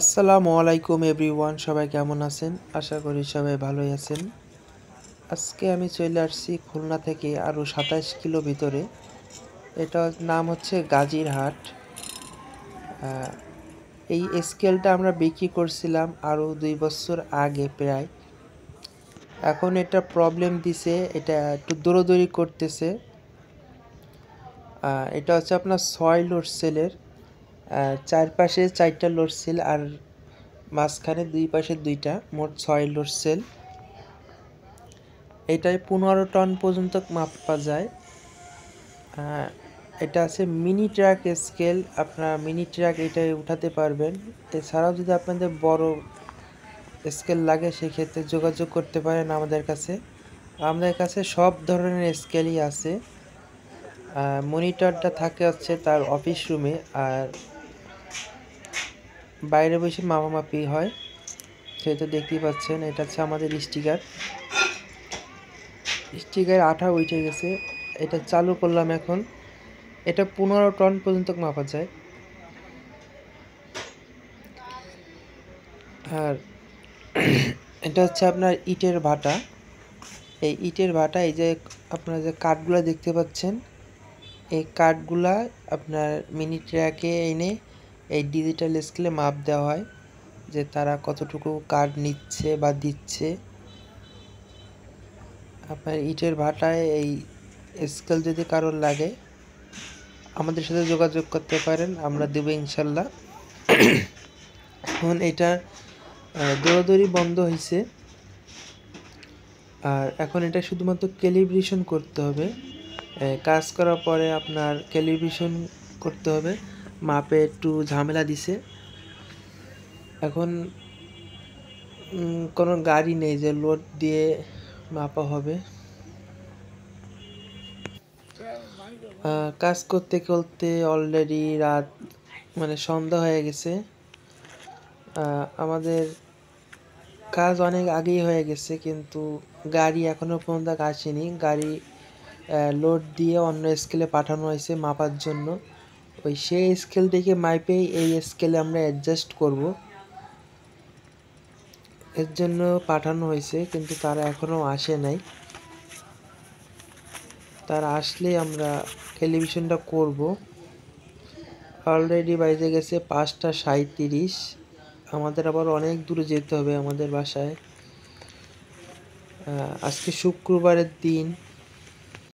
আসসালামু আলাইকুম এভরিওয়ান, সবাই কেমন আছেন? আশা করি সবাই ভালোই আছেন। আজকে আমি চলে আসছি খুলনা থেকে আরও 27 কিলো ভিতরে। এটার নাম হচ্ছে গাজীরহাট। এই স্কেলটা আমরা বিক্রি করছিলাম আরও 2 বছর আগে প্রায়। এখন এটা প্রবলেম দিছে, এটা একটু দৌড়দৌড়ি করতেছে। এটা হচ্ছে আপনার 6 লোড সেলের, চারপাশে 4টা লোড সেল আর মাঝখানে 2 পাশে 2টা, মোট 6 লোড সেল। এটায় 15 টন পর্যন্ত মাপা যায়। এটা আছে মিনি ট্রাক স্কেল, আপনারা মিনি ট্রাক এটাই উঠাতে পারবেন। এছাড়াও যদি আপনাদের বড় স্কেল লাগে সেক্ষেত্রে যোগাযোগ করতে পারেন আমাদের কাছে। আমাদের কাছে সব ধরনের স্কেলই আছে। মনিটরটা থাকে হচ্ছে তার অফিস রুমে, আর বাইরে বসে মাপামাপি হয়, সেটা দেখতেই পাচ্ছেন। এটা হচ্ছে আমাদের স্টিকার আঠা উঠে গেছে। এটা চালু করলাম এখন। এটা 15 টন পর্যন্ত মাপা যায়। আর এটা হচ্ছে আপনার ইটের ভাটা। এই ইটের ভাটা, এই যে আপনারা যে কাঠগুলো দেখতে পাচ্ছেন, এই কাঠগুলা আপনার মিনি ট্র্যাকে এনে এই ডিজিটাল স্কেলে মাপ দেওয়া হয় যে তারা কতটুকু কাঠ নিচ্ছে বা দিচ্ছে। আপনার ইটের ভাটায় এই স্কেল যদি কারোর লাগে আমাদের সাথে যোগাযোগ করতে পারেন, আমরা দেবো ইনশাল্লাহ। এখন এটা দৌড়াদৌড়ি বন্ধ হয়েছে, আর এখন এটা শুধুমাত্র ক্যালিব্রেশন করতে হবে। কাজ করার পরে আপনার ক্যালিব্রেশন করতে হবে। মাপে একটু ঝামেলা দিছে। এখন কোনো গাড়ি নেই যে লোড দিয়ে মাপা হবে। কাজ করতে করতে অলরেডি রাত, মানে সন্ধ্যা হয়ে গেছে। আমাদের কাজ অনেক আগেই হয়ে গেছে, কিন্তু গাড়ি এখনও পর্যন্ত আসেনি। গাড়ি লোড দিয়ে অন্য স্কেলে পাঠানো হয়েছে মাপার জন্য। ওই সেই স্কেল থেকে মাইপেই এই স্কেলে আমরা অ্যাডজাস্ট করব, এর জন্য পাঠানো হয়েছে, কিন্তু তারা এখনও আসে নাই। তারা আসলে আমরা টেলিভিশনটা করব। অলরেডি বাইরে গেছে 5টা 37। আমাদের আবার অনেক দূরে যেতে হবে আমাদের বাসায়। আজকে শুক্রবারের দিন,